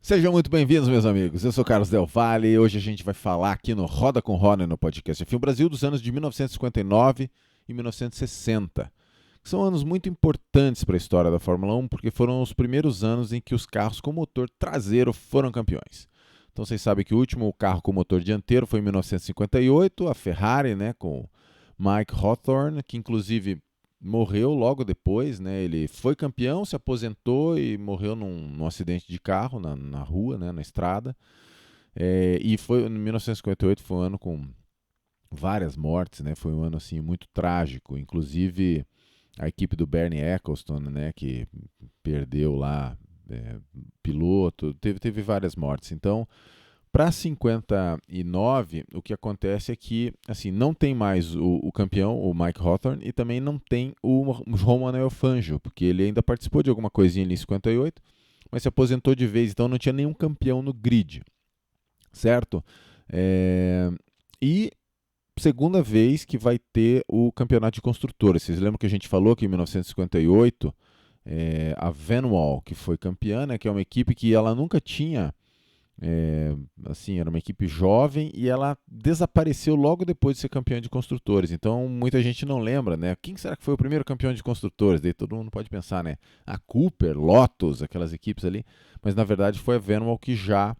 Sejam muito bem-vindos, meus amigos. Eu sou Carlos Del Valle e hoje a gente vai falar aqui no Roda com Roda no podcast F1 Brasil dos anos de 1959 e 1960. Que são anos muito importantes para a história da Fórmula 1 porque foram os primeiros anos em que os carros com motor traseiro foram campeões. Então vocês sabem que o último carro com motor dianteiro foi em 1958, a Ferrari, né, com Mike Hawthorne, que inclusive morreu logo depois, né? Ele foi campeão, se aposentou e morreu num acidente de carro na rua, né? Na estrada. E foi em 1958 foi um ano com várias mortes, né? Foi um ano assim muito trágico, inclusive a equipe do Bernie Ecclestone, né? Que perdeu lá piloto, teve várias mortes. Então para 59, o que acontece é que assim, não tem mais o campeão, o Mike Hawthorne, e também não tem o João Manuel Fangio, porque ele ainda participou de alguma coisinha ali em 58, mas se aposentou de vez, então não tinha nenhum campeão no grid, certo? E segunda vez que vai ter o campeonato de construtores. Vocês lembram que a gente falou que em 1958, a Vanwall, que foi campeã, né, que é uma equipe que ela nunca tinha assim, era uma equipe jovem e ela desapareceu logo depois de ser campeã de construtores. Então muita gente não lembra, né? Quem será que foi o primeiro campeão de construtores? Daí todo mundo pode pensar, né? A Cooper, Lotus, aquelas equipes ali. Mas na verdade foi a Vanwall que já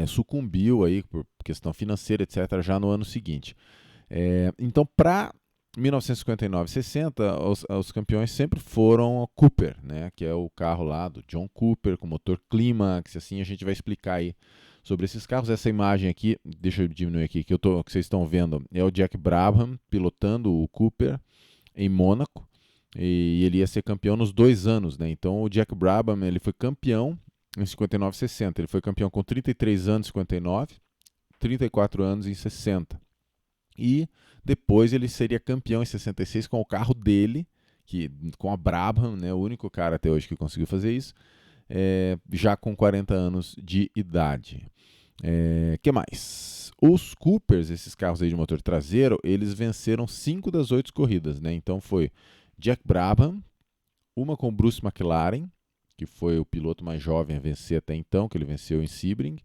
sucumbiu aí por questão financeira, etc., já no ano seguinte. Então, para 1959 e 60, os campeões sempre foram a Cooper, né, que é o carro lá do John Cooper, com motor Climax, assim a gente vai explicar aí sobre esses carros. Essa imagem aqui, deixa eu diminuir aqui, que vocês estão vendo, é o Jack Brabham pilotando o Cooper em Mônaco, e ele ia ser campeão nos 2 anos, né, então o Jack Brabham ele foi campeão em 59 e 60, ele foi campeão com 33 anos em 59, 34 anos em 60. E depois ele seria campeão em 66 com o carro dele, com a Brabham, né, o único cara até hoje que conseguiu fazer isso, já com 40 anos de idade. Que mais? Os Coopers, esses carros aí de motor traseiro, eles venceram 5 das 8 corridas, né? Então foi Jack Brabham, uma com Bruce McLaren, que foi o piloto mais jovem a vencer até então, que ele venceu em Sebring,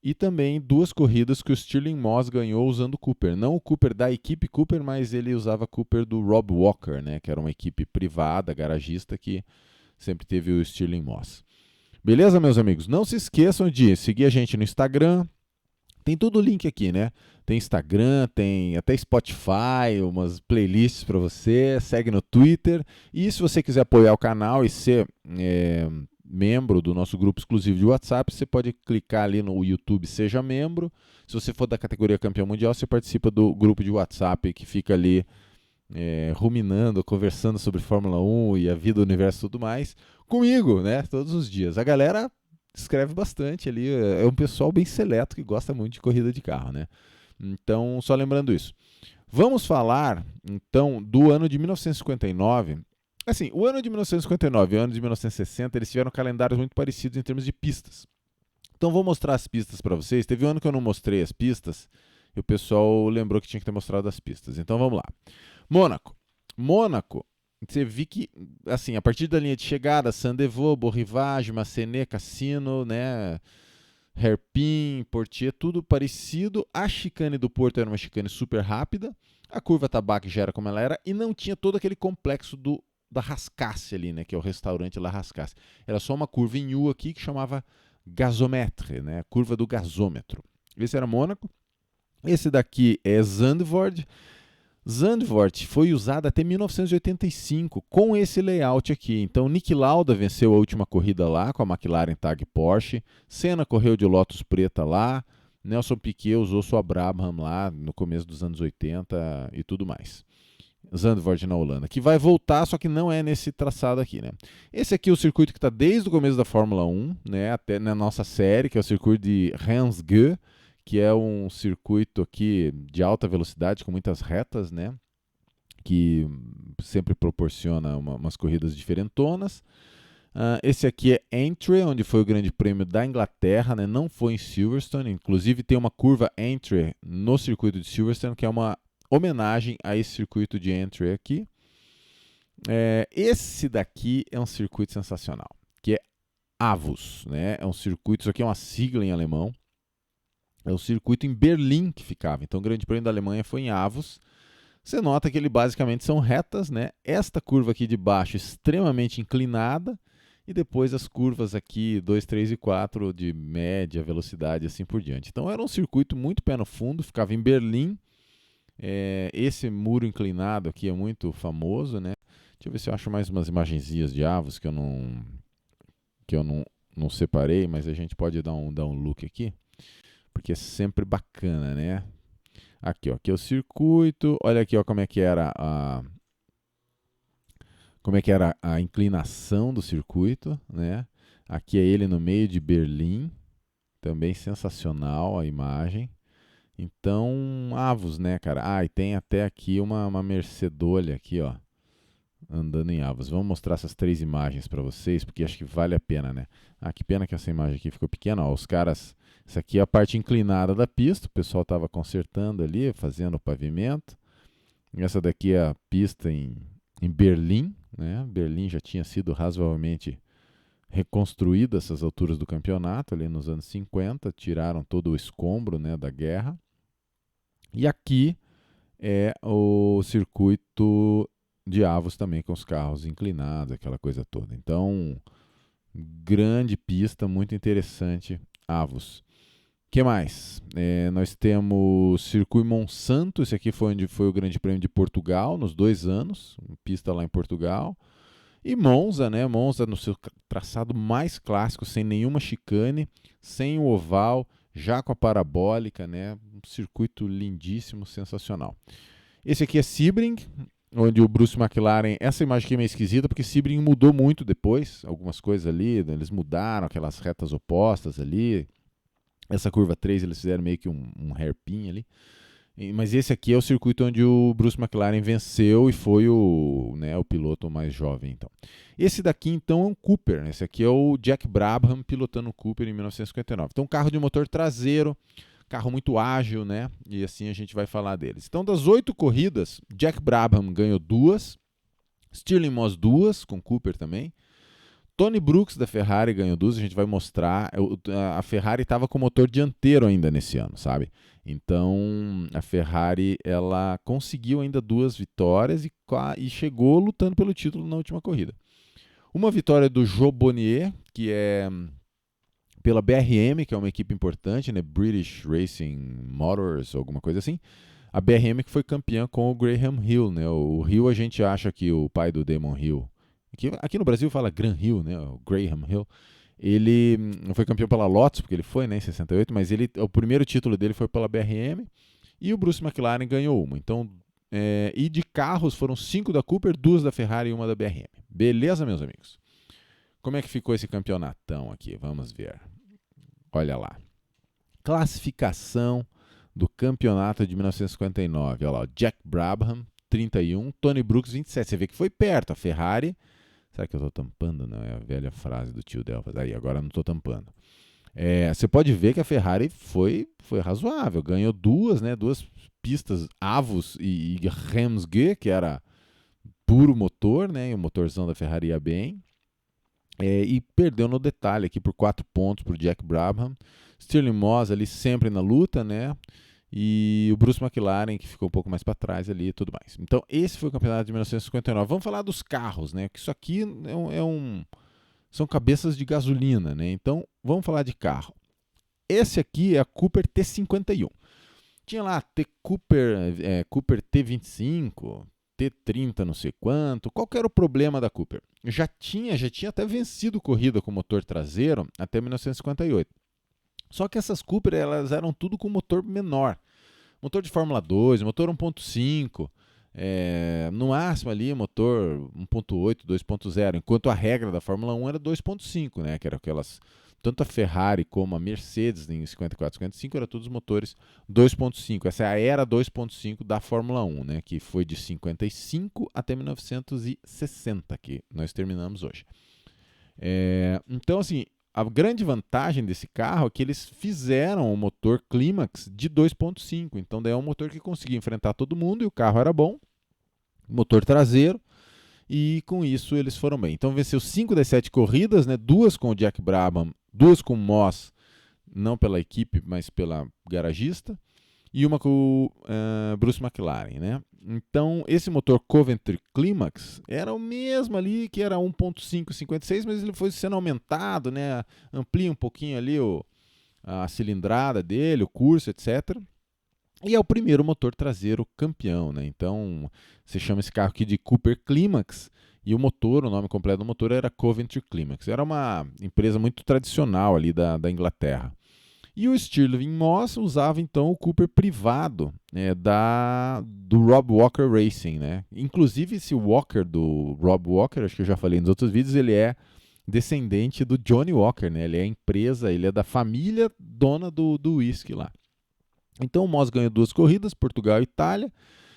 e também 2 corridas que o Stirling Moss ganhou usando o Cooper. Não o Cooper da equipe Cooper, mas ele usava Cooper do Rob Walker, né, que era uma equipe privada, garagista, que sempre teve o Stirling Moss. Beleza, meus amigos? Não se esqueçam de seguir a gente no Instagram. Tem todo o link aqui, né? Tem Instagram, tem até Spotify, umas playlists para você. Segue no Twitter. E se você quiser apoiar o canal e ser membro do nosso grupo exclusivo de WhatsApp, você pode clicar ali no YouTube Seja Membro. Se você for da categoria Campeão Mundial, você participa do grupo de WhatsApp que fica ali ruminando, conversando sobre Fórmula 1 e a vida, o universo e tudo mais, comigo, né? Todos os dias. A galera escreve bastante ali, é um pessoal bem seleto que gosta muito de corrida de carro, né? Então, só lembrando isso. Vamos falar, então, do ano de 1959. Assim, o ano de 1959 e o ano de 1960, eles tiveram calendários muito parecidos em termos de pistas. Então, vou mostrar as pistas para vocês. Teve um ano que eu não mostrei as pistas e o pessoal lembrou que tinha que ter mostrado as pistas. Então, vamos lá. Mônaco. Mônaco, você viu que, assim, a partir da linha de chegada, Saint-Devoux, Beau Rivage, Massenet, Cassino, né, Hairpin, Portier, tudo parecido. A chicane do Porto era uma chicane super rápida, a curva Tabac já era como ela era, e não tinha todo aquele complexo da Rascasse ali, né, que é o restaurante La Rascasse. Era só uma curva em U aqui que chamava gasometre, né, curva do gasômetro. Esse era Mônaco. Esse daqui é Zandvoort. Zandvoort foi usada até 1985 com esse layout aqui. Então, Niki Lauda venceu a última corrida lá com a McLaren Tag Porsche. Senna correu de Lotus preta lá. Nelson Piquet usou sua Brabham lá no começo dos anos 80 e tudo mais. Zandvoort na Holanda, que vai voltar, só que não é nesse traçado aqui, né? Esse aqui é o circuito que está desde o começo da Fórmula 1, né, até na nossa série, que é o circuito de Hangzhou, que é um circuito aqui de alta velocidade, com muitas retas, né? Que sempre proporciona umas corridas diferentonas. Esse aqui é Entry, onde foi o Grande Prêmio da Inglaterra, né? Não foi em Silverstone. Inclusive tem uma curva Entry no circuito de Silverstone, que é uma homenagem a esse circuito de Entry aqui. Esse daqui é um circuito sensacional, que é Avus, né? É um circuito, isso aqui é uma sigla em alemão, é o circuito em Berlim que ficava. Então o Grande Prêmio da Alemanha foi em Avus. Você nota que ele basicamente são retas, né? Esta curva aqui de baixo extremamente inclinada e depois as curvas aqui 2, 3 e 4 de média velocidade assim por diante. Então era um circuito muito pé no fundo, ficava em Berlim. Esse muro inclinado aqui é muito famoso, né? Deixa eu ver se eu acho mais umas imagenzinhas de Avos que eu não separei, mas a gente pode dar um look aqui, porque é sempre bacana, né? Aqui, ó, aqui é o circuito. Olha aqui, ó, como é que era a inclinação do circuito, né? Aqui é ele no meio de Berlim, também sensacional a imagem. Então, Avos, né, cara? E tem até aqui uma Mercedolha aqui, ó, andando em Avos. Vamos mostrar essas 3 imagens para vocês, porque acho que vale a pena, né? Que pena que essa imagem aqui ficou pequena, ó. Os caras, essa aqui é a parte inclinada da pista, o pessoal estava consertando ali, fazendo o pavimento. Essa daqui é a pista em Berlim, né? Berlim já tinha sido razoavelmente reconstruída essas alturas do campeonato, ali nos anos 50, tiraram todo o escombro, né, da guerra. E aqui é o circuito de Avos também, com os carros inclinados, aquela coisa toda. Então, grande pista, muito interessante, Avos. O que mais? Nós temos Circuito Monsanto, esse aqui foi onde foi o Grande Prêmio de Portugal, nos 2 anos, pista lá em Portugal. E Monza, né? Monza no seu traçado mais clássico, sem nenhuma chicane, sem o oval, já com a parabólica, né? Um circuito lindíssimo, sensacional. Esse aqui é Sebring, onde o Bruce McLaren... Essa imagem aqui é meio esquisita, porque Sebring mudou muito depois, algumas coisas ali, eles mudaram aquelas retas opostas ali. Essa curva 3 eles fizeram meio que um hairpin ali. Mas esse aqui é o circuito onde o Bruce McLaren venceu e foi o piloto mais jovem. Então. Esse daqui, então, é um Cooper. Esse aqui é o Jack Brabham pilotando o Cooper em 1959. Então, carro de motor traseiro, carro muito ágil, né? E assim a gente vai falar deles. Então, das 8 corridas, Jack Brabham ganhou 2, Stirling Moss 2, com Cooper também. Tony Brooks da Ferrari ganhou 2, a gente vai mostrar. A Ferrari estava com motor dianteiro ainda nesse ano, sabe? Então a Ferrari ela conseguiu ainda 2 vitórias e chegou lutando pelo título na última corrida. Uma vitória do Joe Bonnier, que é pela BRM, que é uma equipe importante, né? British Racing Motors, alguma coisa assim. A BRM que foi campeã com o Graham Hill, né? O Hill a gente acha que o pai do Damon Hill. Aqui no Brasil fala Graham Hill, né? O Graham Hill. Ele não foi campeão pela Lotus, porque ele foi, né, em 68, mas o primeiro título dele foi pela BRM e o Bruce McLaren ganhou uma. Então, e de carros foram 5 da Cooper, 2 da Ferrari e 1 da BRM. Beleza, meus amigos? Como é que ficou esse campeonatão aqui? Vamos ver. Olha lá. Classificação do campeonato de 1959. Olha lá, Jack Brabham, 31, Tony Brooks, 27. Você vê que foi perto. A Ferrari... Será que eu estou tampando? Não, é a velha frase do tio Delvas. Aí, agora não estou tampando. Você pode ver que a Ferrari foi razoável. Ganhou 2 pistas, Avos e Ramsgate, que era puro motor, né? E o motorzão da Ferrari ia bem. E perdeu no detalhe aqui por 4 pontos para o Jack Brabham. Stirling Moss ali sempre na luta, né? E o Bruce McLaren, que ficou um pouco mais para trás ali e tudo mais. Então, esse foi o campeonato de 1959. Vamos falar dos carros, né? Que isso aqui são cabeças de gasolina, né? Então, vamos falar de carro. Esse aqui é a Cooper T51. Tinha lá Cooper T25, T30 não sei quanto. Qual que era o problema da Cooper? Já tinha até vencido corrida com motor traseiro até 1958. Só que essas Cooper elas eram tudo com motor menor. Motor de Fórmula 2, motor 1.5, no máximo ali motor 1.8, 2.0, enquanto a regra da Fórmula 1 era 2.5, né? Que era aquelas, tanto a Ferrari como a Mercedes em 54, 55 eram todos motores 2.5. Essa é a era 2.5 da Fórmula 1, né? Que foi de 55 até 1960, que nós terminamos hoje. Então, assim, a grande vantagem desse carro é que eles fizeram o motor Climax de 2.5. Então, daí é um motor que conseguia enfrentar todo mundo e o carro era bom. Motor traseiro. e com isso eles foram bem. Então venceu 5 das 7 corridas, né? 2 com o Jack Brabham, 2 com o Moss, não pela equipe, mas pela garagista, e uma com o Bruce McLaren, né? Então, esse motor Coventry Climax era o mesmo ali, que era 1.556, mas ele foi sendo aumentado, né? Amplia um pouquinho ali a cilindrada dele, o curso, etc. E é o primeiro motor traseiro campeão, né? Então, você chama esse carro aqui de Cooper Climax, e o motor, o nome completo do motor era Coventry Climax. Era uma empresa muito tradicional ali da Inglaterra. E o Stirling Moss usava então o Cooper privado, né, do Rob Walker Racing, né? Inclusive esse Walker do Rob Walker, acho que eu já falei nos outros vídeos, ele é descendente do Johnny Walker, né? Ele é empresa, ele é da família dona do whisky lá. Então o Moss ganhou 2 corridas, Portugal e Itália,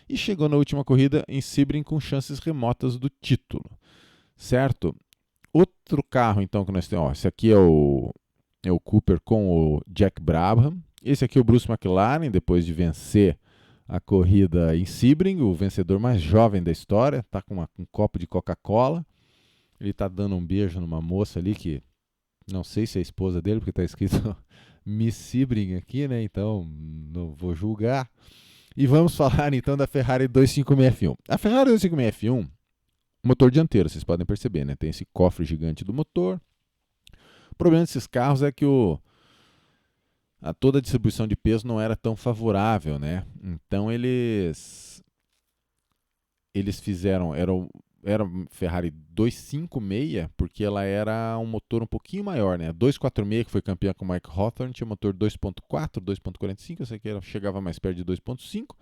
e chegou na última corrida em Sebring com chances remotas do título, certo? Outro carro então que nós temos, ó, esse aqui é o Cooper com o Jack Brabham. Esse aqui é o Bruce McLaren, depois de vencer a corrida em Sebring, o vencedor mais jovem da história, está com um copo de Coca-Cola. Ele está dando um beijo numa moça ali que não sei se é a esposa dele, porque está escrito Miss Sebring aqui, né? Então não vou julgar. E vamos falar então da Ferrari 256 F1. A Ferrari 256 F1, motor dianteiro, vocês podem perceber, né? Tem esse cofre gigante do motor. O problema desses carros é que toda a distribuição de peso não era tão favorável, né? Então eles fizeram, era Ferrari 256, porque ela era um motor um pouquinho maior, né? A 246, que foi campeã com o Mike Hawthorne, tinha motor 2.4, 2.45, essa aqui chegava mais perto de 2.5.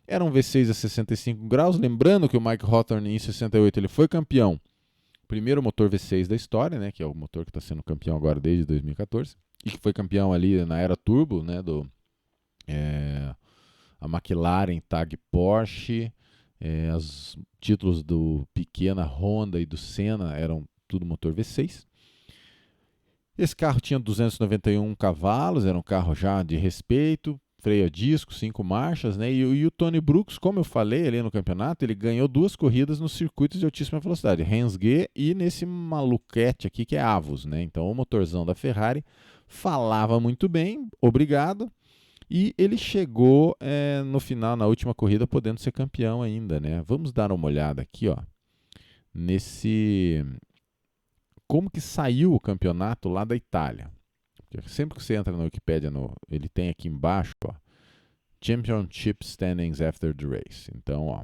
Era um V6 a 65 graus, lembrando que o Mike Hawthorne em 68 ele foi campeão. Primeiro motor V6 da história, né, que é o motor que está sendo campeão agora desde 2014, e que foi campeão ali na era turbo, né, a McLaren, Tag Porsche, os títulos do Piquet, Honda e do Senna eram tudo motor V6. Esse carro tinha 291 cavalos, era um carro já de respeito, freio a disco, 5 marchas, né? E o Tony Brooks, como eu falei ali no campeonato, ele ganhou 2 corridas nos circuitos de altíssima velocidade, Hensge e nesse maluquete aqui que é Avus, né? Então o motorzão da Ferrari falava muito bem, obrigado, e ele chegou no final, na última corrida, podendo ser campeão ainda, né? Vamos dar uma olhada aqui, ó, como que saiu o campeonato lá da Itália. Sempre que você entra na Wikipedia, ele tem aqui embaixo, ó, Championship Standings After the Race. Então, ó,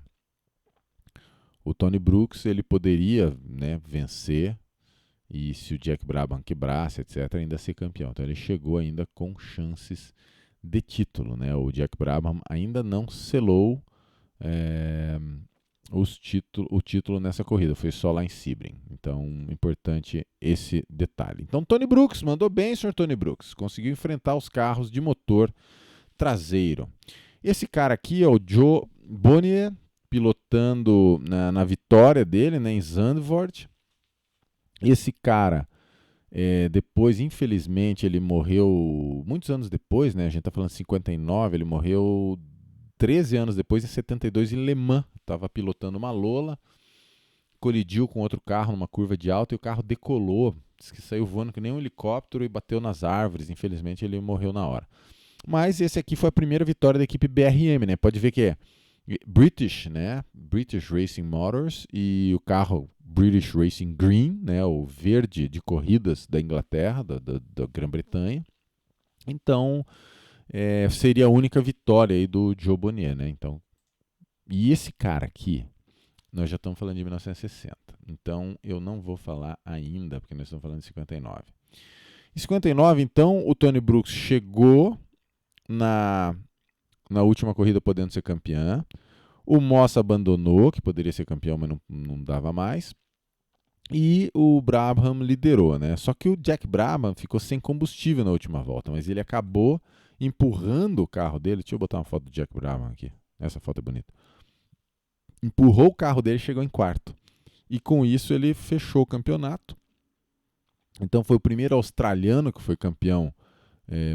o Tony Brooks ele poderia, né, vencer, e se o Jack Brabham quebrasse, etc., ainda ser campeão. Então ele chegou ainda com chances de título, né? O Jack Brabham ainda não selou o título nessa corrida, foi só lá em Sebring. Então, importante esse detalhe. Então, Tony Brooks mandou bem, senhor Tony Brooks, conseguiu enfrentar os carros de motor traseiro. Esse cara aqui é o Joe Bonnier, pilotando na vitória dele, né, em Zandvoort. Esse cara, depois, infelizmente, ele morreu muitos anos depois, né? A gente está falando de 59, ele morreu 13 anos depois, em 72, em Le Mans. Estava pilotando uma Lola, colidiu com outro carro numa curva de alta e o carro decolou. Diz que saiu voando que nem um helicóptero e bateu nas árvores. Infelizmente, ele morreu na hora. Mas esse aqui foi a primeira vitória da equipe BRM, né? Pode ver que é British, né? British Racing Motors, e o carro British Racing Green, né? O verde de corridas da Inglaterra, da Grã-Bretanha. Então, seria a única vitória aí do Joe Bonnier, né? Então, e esse cara aqui, nós já estamos falando de 1960. Então, eu não vou falar ainda, porque nós estamos falando de 59. Em 59, então, o Tony Brooks chegou na última corrida podendo ser campeão. O Moss abandonou, que poderia ser campeão, mas não dava mais. E o Brabham liderou, né? Só que o Jack Brabham ficou sem combustível na última volta, mas ele acabou empurrando o carro dele. Deixa eu botar uma foto do Jack Brabham aqui. Essa foto é bonita. Empurrou o carro dele e chegou em quarto. E com isso ele fechou o campeonato. Então foi o primeiro australiano que foi campeão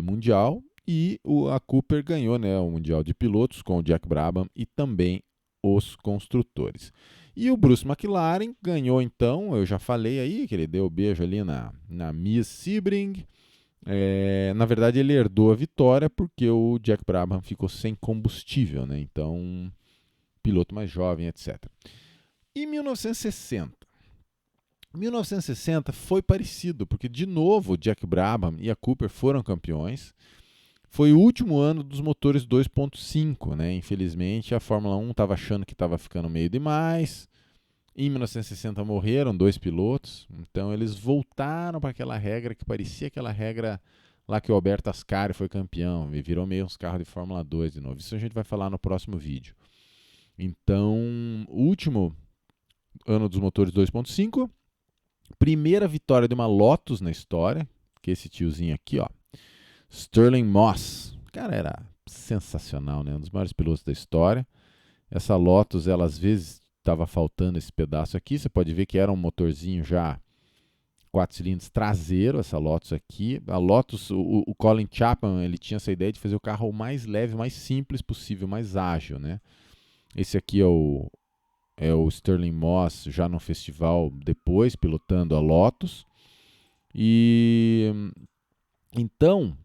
mundial. E a Cooper ganhou, né, o Mundial de Pilotos com o Jack Brabham e também os construtores. E o Bruce McLaren ganhou então, eu já falei aí, que ele deu o beijo ali na Miss Sebring. Na verdade, ele herdou a vitória porque o Jack Brabham ficou sem combustível, né? Então, piloto mais jovem, etc. E 1960? 1960 foi parecido, porque de novo o Jack Brabham e a Cooper foram campeões. Foi o último ano dos motores 2.5, né? Infelizmente, a Fórmula 1 estava achando que estava ficando meio demais. Em 1960 morreram 2 pilotos, então eles voltaram para aquela regra que parecia aquela regra lá que o Alberto Ascari foi campeão e virou meio uns carros de Fórmula 2 de novo. Isso a gente vai falar no próximo vídeo. Então, último ano dos motores 2.5, primeira vitória de uma Lotus na história, que é esse tiozinho aqui, ó, Stirling Moss. Cara, era sensacional, né? Um dos maiores pilotos da história. Essa Lotus, ela às vezes estava faltando esse pedaço aqui. Você pode ver que era um motorzinho já 4 cilindros traseiro, essa Lotus aqui. A Lotus, o Colin Chapman, ele tinha essa ideia de fazer o carro o mais leve, mais simples possível, mais ágil, né? Esse aqui é o Stirling Moss já no festival depois, pilotando a Lotus. E então,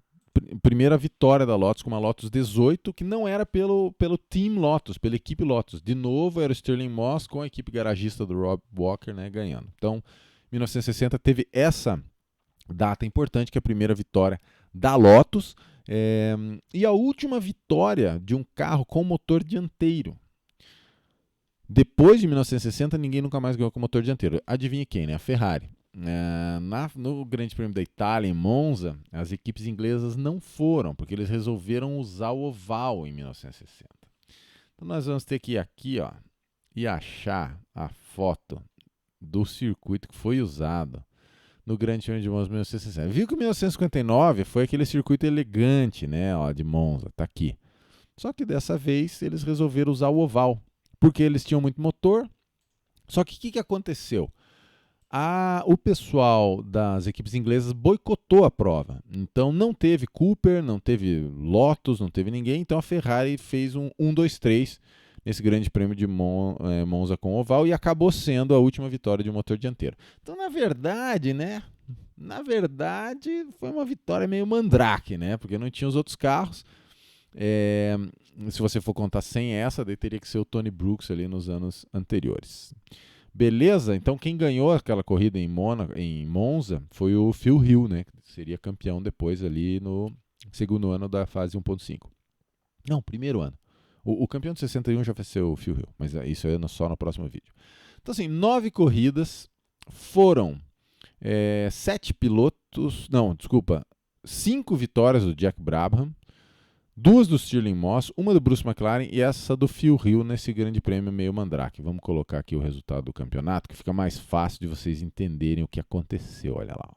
primeira vitória da Lotus com uma Lotus 18, que não era pelo Team Lotus, pela equipe Lotus. De novo, era o Stirling Moss com a equipe garagista do Rob Walker, né, ganhando. Então, 1960 teve essa data importante, que é a primeira vitória da Lotus. E a última vitória de um carro com motor dianteiro. Depois de 1960, ninguém nunca mais ganhou com motor dianteiro. Adivinha quem, né? A Ferrari. No Grande Prêmio da Itália, em Monza, as equipes inglesas não foram, porque eles resolveram usar o oval em 1960. Então nós vamos ter que ir aqui, ó, e achar a foto do circuito que foi usado no Grande Prêmio de Monza em 1960. Viu que 1959 foi aquele circuito elegante, né, ó, de Monza, tá aqui. Só que dessa vez eles resolveram usar o oval, porque eles tinham muito motor. Só que o que aconteceu? O pessoal das equipes inglesas boicotou a prova. Então não teve Cooper, não teve Lotus, não teve ninguém. Então a Ferrari fez um 1-2-3 nesse grande prêmio de Monza com oval e acabou sendo a última vitória de um motor dianteiro. Então, na verdade, né? Na verdade, foi uma vitória meio mandrake, né? Porque não tinha os outros carros. Se você for contar sem essa, daí teria que ser o Tony Brooks ali nos anos anteriores. Beleza? Então quem ganhou aquela corrida em Monza foi o Phil Hill, né? Que seria campeão depois ali no segundo ano da fase 1.5. Não, primeiro ano. O campeão de 61 já vai ser o Phil Hill, mas isso é só no próximo vídeo. Então assim, 9 corridas, foram 7 pilotos, não, desculpa, 5 vitórias do Jack Brabham, 2 do Stirling Moss, uma do Bruce McLaren e essa do Phil Hill nesse grande prêmio meio mandrake. Vamos colocar aqui o resultado do campeonato, que fica mais fácil de vocês entenderem o que aconteceu. Olha lá.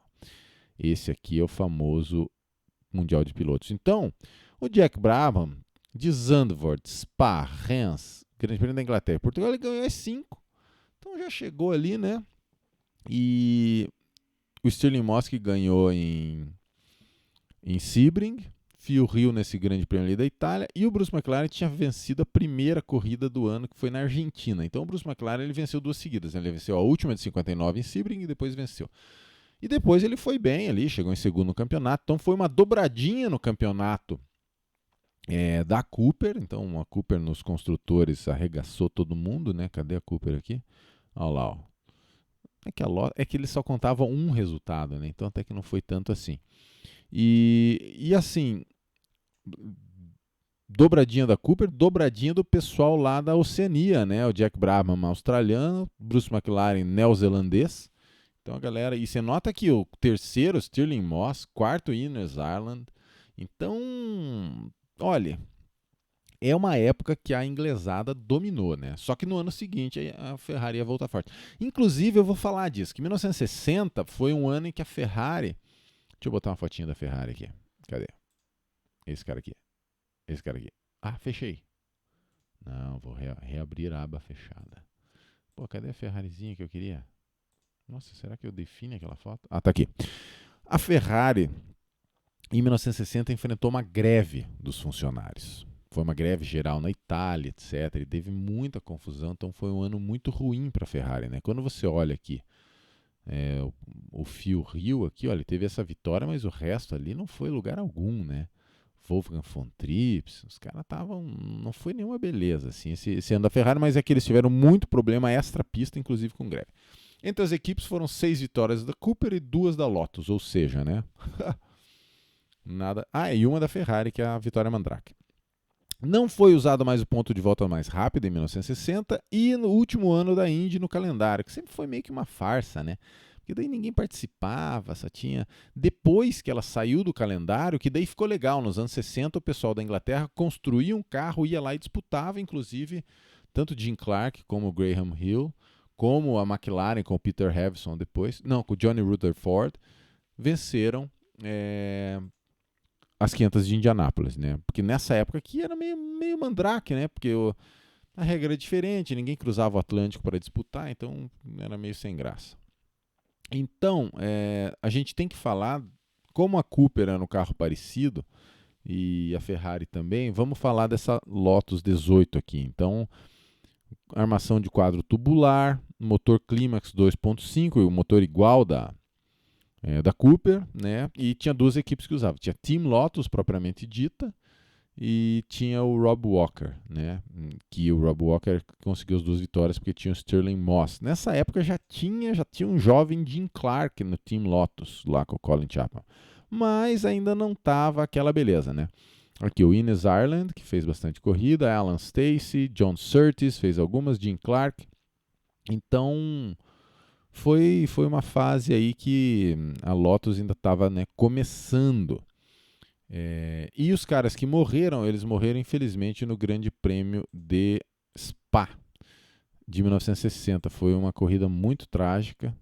Esse aqui é o famoso Mundial de Pilotos. Então, o Jack Brabham, de Zandvoort, Spa, Reims, grande prêmio da Inglaterra e Portugal, ele ganhou as 5. Então já chegou ali, né? E o Stirling Moss que ganhou em Sebring, Phil Hill nesse grande prêmio ali da Itália, e o Bruce McLaren tinha vencido a primeira corrida do ano, que foi na Argentina. Então o Bruce McLaren ele venceu 2 seguidas, né? Ele venceu a última de 59 em Sebring e depois venceu. E depois ele foi bem ali, chegou em segundo no campeonato, então foi uma dobradinha no campeonato da Cooper. Então a Cooper nos construtores arregaçou todo mundo, né? Cadê a Cooper aqui? Olha lá, ó. É que eles só contavam um resultado, né? Então até que não foi tanto assim. E assim, dobradinha da Cooper, dobradinha do pessoal lá da Oceania, né? O Jack Brabham, australiano, Bruce McLaren, neozelandês. Então a galera, e você nota que o terceiro, Stirling Moss, quarto, Ines Ireland. Então, olha, é uma época que a inglesada dominou, né? Só que no ano seguinte a Ferrari ia voltar forte. Inclusive, eu vou falar disso, que 1960 foi um ano em que a Ferrari... Deixa eu botar uma fotinha da Ferrari aqui. Cadê? Esse cara aqui. Esse cara aqui. Ah, fechei. Não, vou reabrir a aba fechada. Pô, cadê a Ferrarizinha que eu queria? Nossa, será que eu defino aquela foto? Ah, tá aqui. A Ferrari, em 1960, enfrentou uma greve dos funcionários. foi uma greve geral na Itália, etc. E teve muita confusão, então foi um ano muito ruim para a Ferrari, né? Quando você olha aqui, o Phil Hill aqui, olha, ele teve essa vitória, mas o resto ali não foi lugar algum, né? Wolfgang von Trips, os caras estavam, não foi nenhuma beleza assim, esse ano da Ferrari, mas é que eles tiveram muito problema extra-pista, inclusive com greve. Entre as equipes foram 6 vitórias da Cooper e 2 da Lotus, ou seja, né? Nada. E uma da Ferrari, que é a Vitória Mandrake. Não foi usado mais o ponto de volta mais rápido em 1960 e no último ano da Indy no calendário, que sempre foi meio que uma farsa, né? Porque daí ninguém participava, só tinha... Depois que ela saiu do calendário, que daí ficou legal. Nos anos 60, o pessoal da Inglaterra construía um carro, ia lá e disputava, inclusive, tanto Jim Clark como o Graham Hill, como a McLaren com o Peter Hevison depois, não, com o Johnny Rutherford, venceram as 500 de Indianápolis, né? Porque nessa época aqui era meio mandrake, né? Porque a regra era diferente, ninguém cruzava o Atlântico para disputar, então era meio sem graça. Então, a gente tem que falar, como a Cooper era um carro parecido, e a Ferrari também, vamos falar dessa Lotus 18 aqui. Então, armação de quadro tubular, motor Climax 2.5, o motor igual da Cooper, né? E tinha 2 equipes que usavam. Tinha Team Lotus, propriamente dita, e tinha o Rob Walker, né? Que o Rob Walker conseguiu as 2 vitórias porque tinha o Sterling Moss. Nessa época já tinha um jovem Jim Clark no Team Lotus, lá com o Colin Chapman. Mas ainda não estava aquela beleza, né? Aqui o Ines Ireland, que fez bastante corrida, Alan Stacey, John Surtees fez algumas, Jim Clark. Então foi uma fase aí que a Lotus ainda estava, né, começando. E os caras que morreram, eles morreram infelizmente no Grande Prêmio de Spa de 1960. Foi uma corrida muito trágica.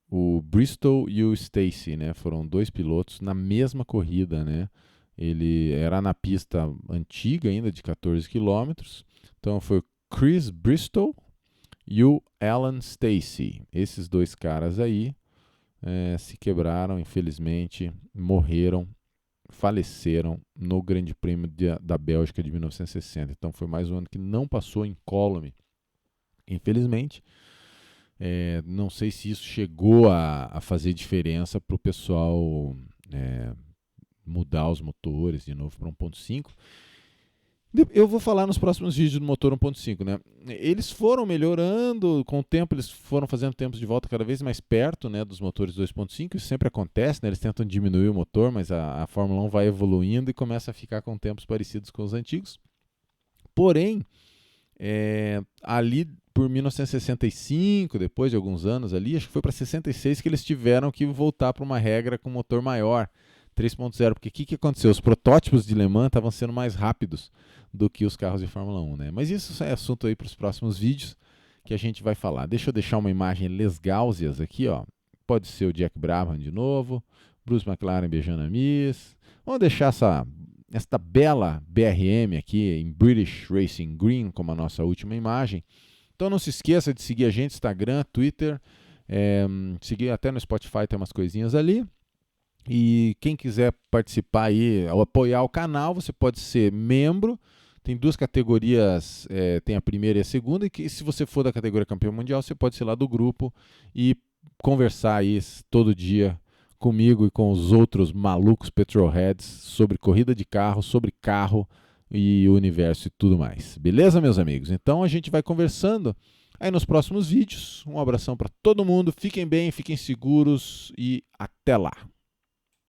O Bristol e o Stacey, né, foram 2 pilotos na mesma corrida, né? Ele era na pista antiga ainda de 14 quilômetros. Então foi o Chris Bristol e o Alan Stacey. Esses 2 caras aí se quebraram, infelizmente, morreram, faleceram no Grande Prêmio da Bélgica de 1960. Então foi mais um ano que não passou incólume, infelizmente. Não sei se isso chegou a fazer diferença para o pessoal mudar os motores de novo para 1.5. Eu vou falar nos próximos vídeos do motor 1.5, né? Eles foram melhorando, com o tempo eles foram fazendo tempos de volta cada vez mais perto, né, dos motores 2.5, isso sempre acontece, né? Eles tentam diminuir o motor, mas a Fórmula 1 vai evoluindo e começa a ficar com tempos parecidos com os antigos. Porém, ali por 1965, depois de alguns anos ali, acho que foi para 66 que eles tiveram que voltar para uma regra com motor maior, 3.0, porque o que aconteceu? Os protótipos de Le Mans estavam sendo mais rápidos do que os carros de Fórmula 1, né? Mas isso é assunto aí para os próximos vídeos que a gente vai falar. Deixa eu deixar uma imagem Les Gaussias aqui, ó. Pode ser o Jack Brabham de novo, Bruce McLaren beijando a Miss. Vamos deixar esta bela BRM aqui em British Racing Green como a nossa última imagem. Então não se esqueça de seguir a gente no Instagram, Twitter, seguir até no Spotify, tem umas coisinhas ali. E quem quiser participar aí, ou apoiar o canal, você pode ser membro. Tem 2 categorias, tem a primeira e a segunda, e que, se você for da categoria campeão mundial, você pode ser lá do grupo e conversar aí todo dia comigo e com os outros malucos petrolheads sobre corrida de carro, sobre carro e o universo e tudo mais. Beleza, meus amigos? Então a gente vai conversando aí nos próximos vídeos. Um abração para todo mundo, fiquem bem, fiquem seguros e até lá!